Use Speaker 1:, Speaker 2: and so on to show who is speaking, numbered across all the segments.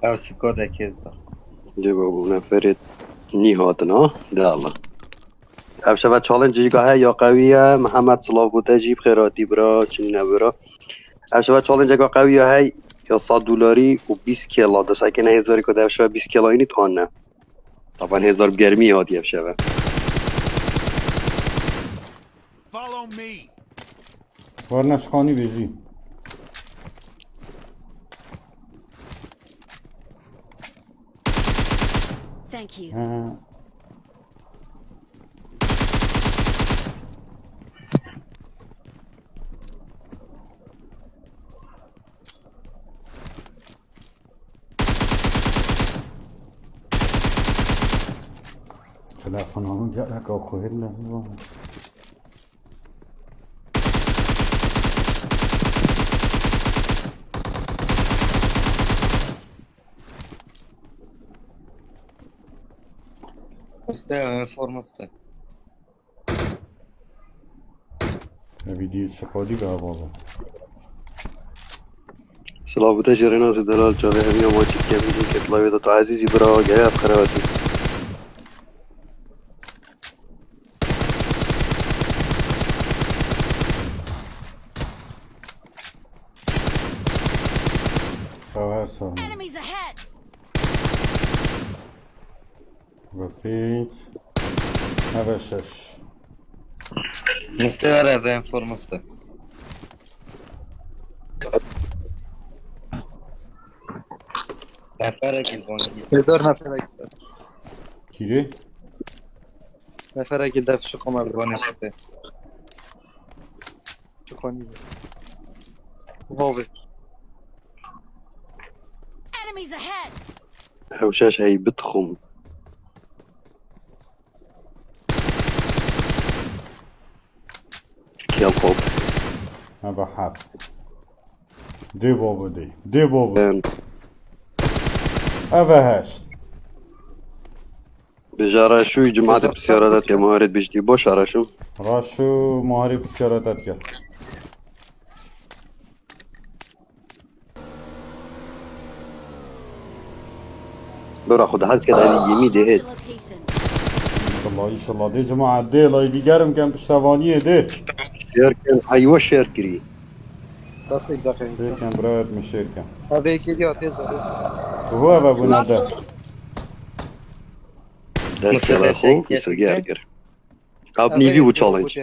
Speaker 1: او سکوده کیز دا
Speaker 2: دی بابو نفرت نی هاتنا ده الله افشا چالنجی گاه یا قویه محمد صلاح بوده جیب خیراتی برا چنین برا افشا چالنج گاه قویه هی یا $100 و 20 کیلا دست اگه نه 1000 کده افشا 20 کیلا اینی تان نه طبعا 1000 گرمی هاتی افشا
Speaker 3: وارنش خانی بیجی
Speaker 4: Thank you.
Speaker 3: تلفنامو گرک آخوهر نمیوانم
Speaker 1: مسته فرم مسته
Speaker 3: نبیدی سکادی به بابا
Speaker 2: صلاح بوده جریناز دلال جاوه همی ما چید که بیدی که لایڤێدا تو عزیزی برا گه اف خیراتی
Speaker 3: خواهر سالم
Speaker 4: Enemies ahead.
Speaker 3: و پیچ نبشش
Speaker 1: مسته اره به فرم مسته نفره گیل بانگی هزار نفره گیل
Speaker 3: کیره؟
Speaker 1: نفره گیل دفت شو کمه بانه شده شو کنی بابه
Speaker 4: Enemies ahead.
Speaker 2: هوشاش هی بتخم کیل خوب
Speaker 3: نبا حب دی بابا دی بابا اوه هشت
Speaker 2: بجاره شوی جماعت بسیارات که مهارت بشتی باش آرشم
Speaker 3: راشو مهاری بسیارتت کرد
Speaker 2: برا خود حد که داری یمی دهید
Speaker 4: Marked a location.
Speaker 3: ایشالله دی جماعت دی لای دیگرم کم پشتوانیه دی
Speaker 2: شیر کن ایوه شیر کری
Speaker 1: بس یک دقیقه
Speaker 3: دی کم برایت مشیر کم
Speaker 1: اوه یکی دیا تیز داره
Speaker 3: هو اوه بونه ده
Speaker 2: دست کلا خوب سرگیر گر اب نیوی و چالنج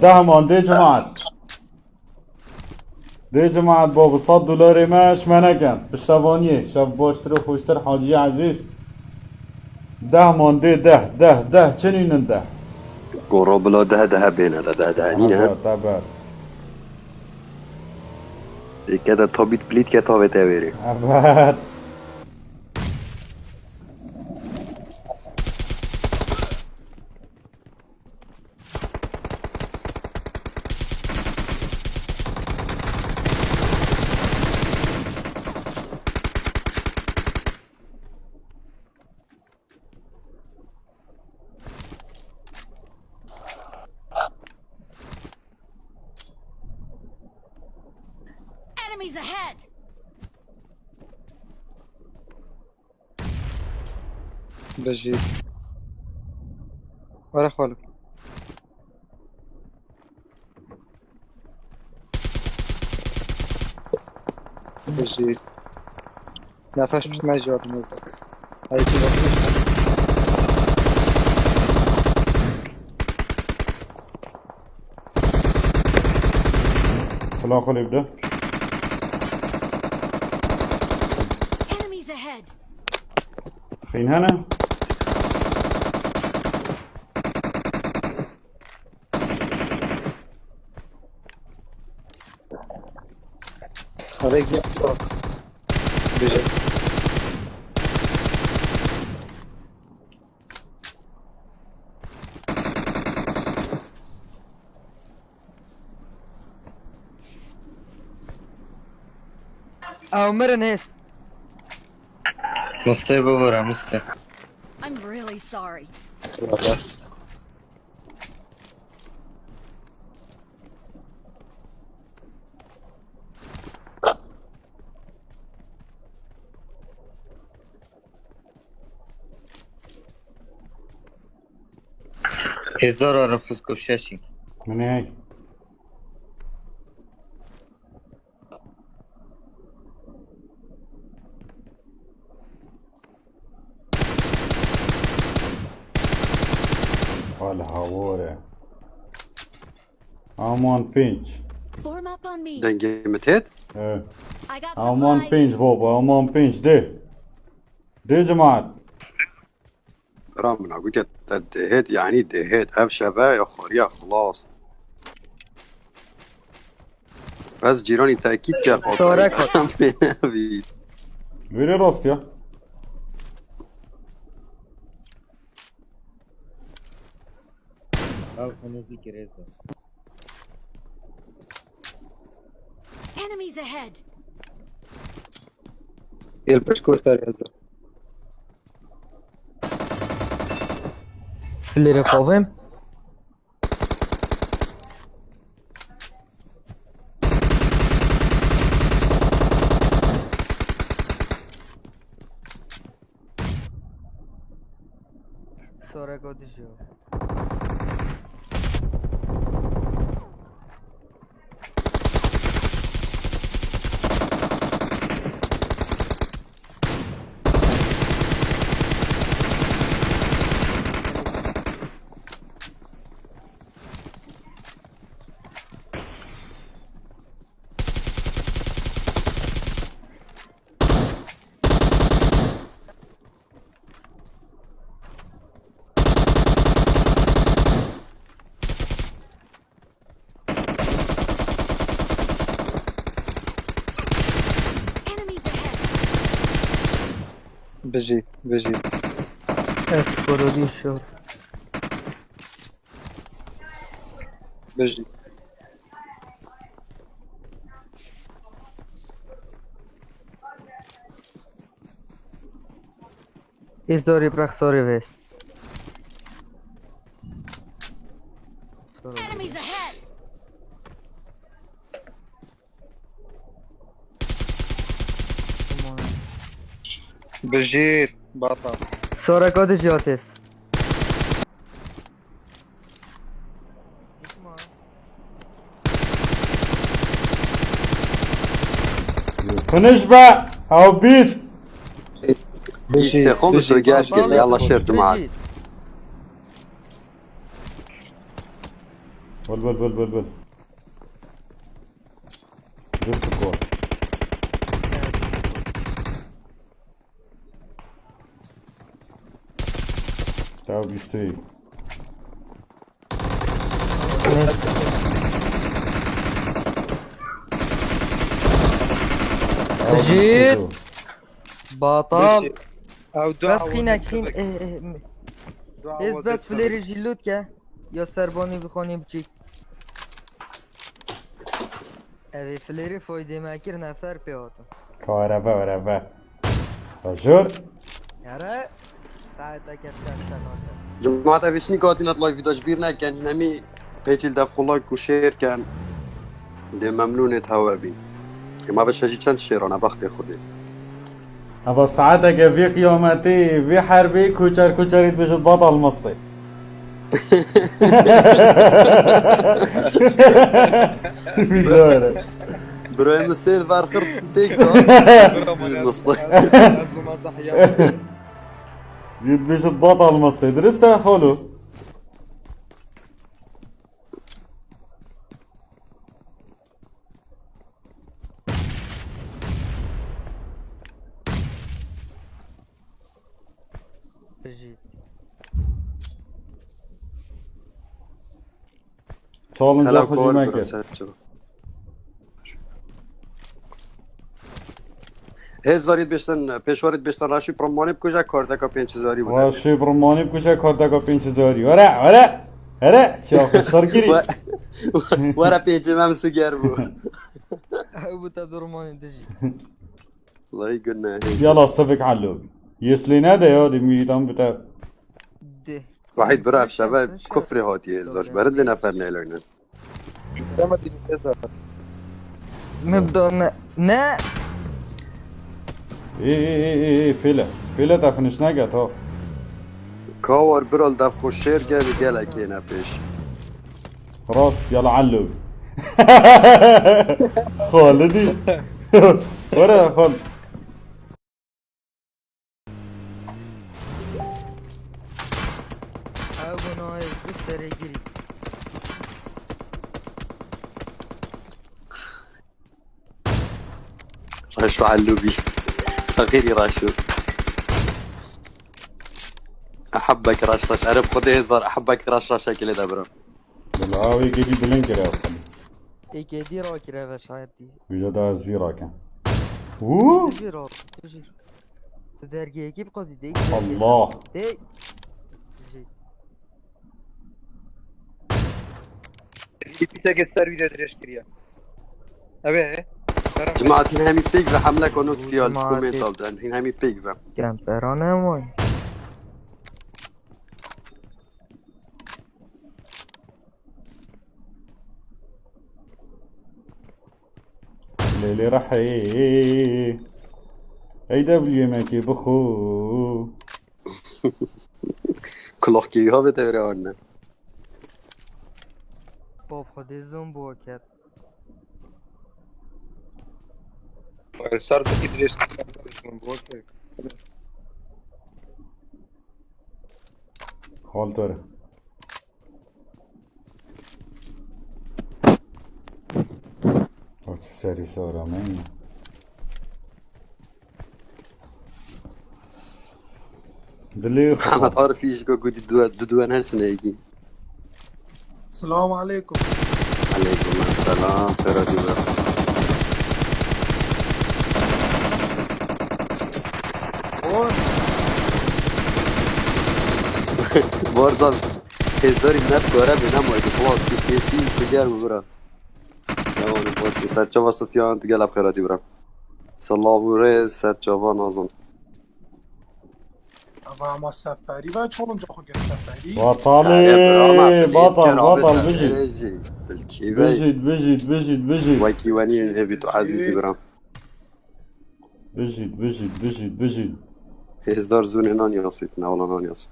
Speaker 3: ده مان دی جماعت بابا $100 ماش منکم پشتوانیه شب باشتر و خوشتر حاجی عزیز ده مان دی ده چنینن ده
Speaker 2: گورا بلا ده بینه ده نینه
Speaker 3: تبر
Speaker 2: یکی ده تابیت بلیت که تاوه تاویری
Speaker 3: ابد
Speaker 4: Enemies ahead.
Speaker 1: بجی آره خالو بجی نفش پیش مجیاد نزد هایی که
Speaker 3: فلا خلیب ده
Speaker 4: Enemies ahead.
Speaker 3: خین هنه
Speaker 1: آره گیا بجی او مرن هست مسته ببره مسته
Speaker 4: I'm really sorry.
Speaker 1: هزار نفسكم شاشي
Speaker 3: من هيك والهوورة I'm on pinch.
Speaker 4: Form up on me.
Speaker 2: دنگی متید
Speaker 3: ايه
Speaker 4: I got
Speaker 3: I'm on pinch
Speaker 4: supplies.
Speaker 3: بابا I'm on pinch ده جماعة
Speaker 2: رامنا قلت دهيت يعني دهيت هب شبا يا خوريا خلاص بس جيراني تأكيد كان
Speaker 5: سورك.
Speaker 3: ويري راست يا
Speaker 1: او خنزي كريزة
Speaker 4: Enemies ahead.
Speaker 5: يلبس كوستر يزر فليري قوم سورك ودجو
Speaker 4: Enemies ahead.
Speaker 1: بجي
Speaker 5: اسكرودي الشهر
Speaker 1: بجي
Speaker 5: İzdori bırak soru ver.
Speaker 4: Enemies ahead.
Speaker 1: بجيت بطل
Speaker 5: Sonra kodu jotes.
Speaker 3: finish بقى او بيست
Speaker 2: يستخدم سجاد قال يلا شير جماعة
Speaker 3: بل this score تعال بيستوي
Speaker 5: جيت بطل
Speaker 1: او
Speaker 5: بس خينك خين بس فليري جلود که یا سربانی بخونیم چی اوی فليري فایده مکر نفر پیاتا
Speaker 3: كهرباء رجل
Speaker 5: یاره ساعتا کفتن
Speaker 2: جماعة فيشني قاعدين لایڤیدا ژبیر كان نمي پیچیل دف خلاق وشير كان ده ممنون توابين ما بش هجي چند شيرانه بخت خودي
Speaker 3: ابا ساعتك في قيامتي في حربي كوچريت بجد بطل مصطي بالله
Speaker 2: براي مسير فرخر تيك
Speaker 3: بجد بطل مصطي درست يا خولو
Speaker 5: بجيت
Speaker 3: چالنج خوشی مکر
Speaker 2: هزارید بشتن پیشوارید بشتن راشی پرمانی بکجا کاردکا 5000 بود
Speaker 3: راشی پرمانی بکجا کاردکا 5000 اره شاخ سرگیری
Speaker 2: ورا 5 ممسو گر بود
Speaker 5: او بتا درمانی دجی
Speaker 2: الله يقولنا
Speaker 3: يلا الصفق علوبي يسلي نادا يا دي ميدان بتا
Speaker 5: ده
Speaker 2: واحد براف شباب كفري هاتي هزار برد لنا فرنا لنا
Speaker 5: نبدأ نه
Speaker 3: ايه فيلا تفنش نجت ها
Speaker 2: كاور برال دف خوش شير قال قالك هنا بيش
Speaker 3: خلاص يلا علو خالدي ورا خالد
Speaker 5: ابو نايف بشتري جري
Speaker 2: رشو علوبي غيري راشو احبك رشاش عرب خذ هزار احبك رشاش هيك اللي برا
Speaker 3: بالعاوي كيدي بلنكر يا خالد
Speaker 5: ايكي دي راكي باش عادي
Speaker 3: بجد زفيرا كان اوه
Speaker 5: تجير تجير تدرجي كيف قصدي دي
Speaker 3: الله
Speaker 5: دي
Speaker 1: پیتا که سر ویده درش کریا اوه
Speaker 2: جماعة هين همي بيك و حملة كونوت فيها الكومنت دادن هين همي بيك و
Speaker 5: كامبرانه موي
Speaker 3: ليلي راح اي دبليو ماكي بخو
Speaker 2: كلوخكي ها بده آنه
Speaker 5: باب خودی زوم بو کرد
Speaker 1: سر زکی درش کریا
Speaker 3: حال داره چه سری سارمه این دلی
Speaker 2: محمد عارف ايش قودي دوان هلش نيجي
Speaker 6: السلام عليكم.
Speaker 2: عليكم السلام فرادي بقى بارزال هزاری نت کاره بینم وایدی خلاص که پیسی شگر ببرم جوان باسی سر جوا صفیان تو گلب خیراتی برم سلاوره سر جوا نازم
Speaker 6: ما سفری و چون اونجا خود سفری
Speaker 3: بطلي بطل بجد بجد
Speaker 2: وایکی ونی هیوی تو عزیزی برم
Speaker 3: بجد
Speaker 2: هزدار زونه نان یاسید نه اولا نان یاسید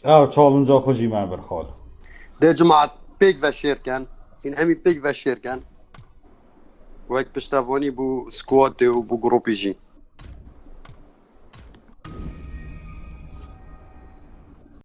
Speaker 3: او چالنجا خوشی من برخال
Speaker 2: ده جماعت پیک و شیر کن این همی پیک و شیر کن وایک پشتوانی بو سکوات و بو گروپی جی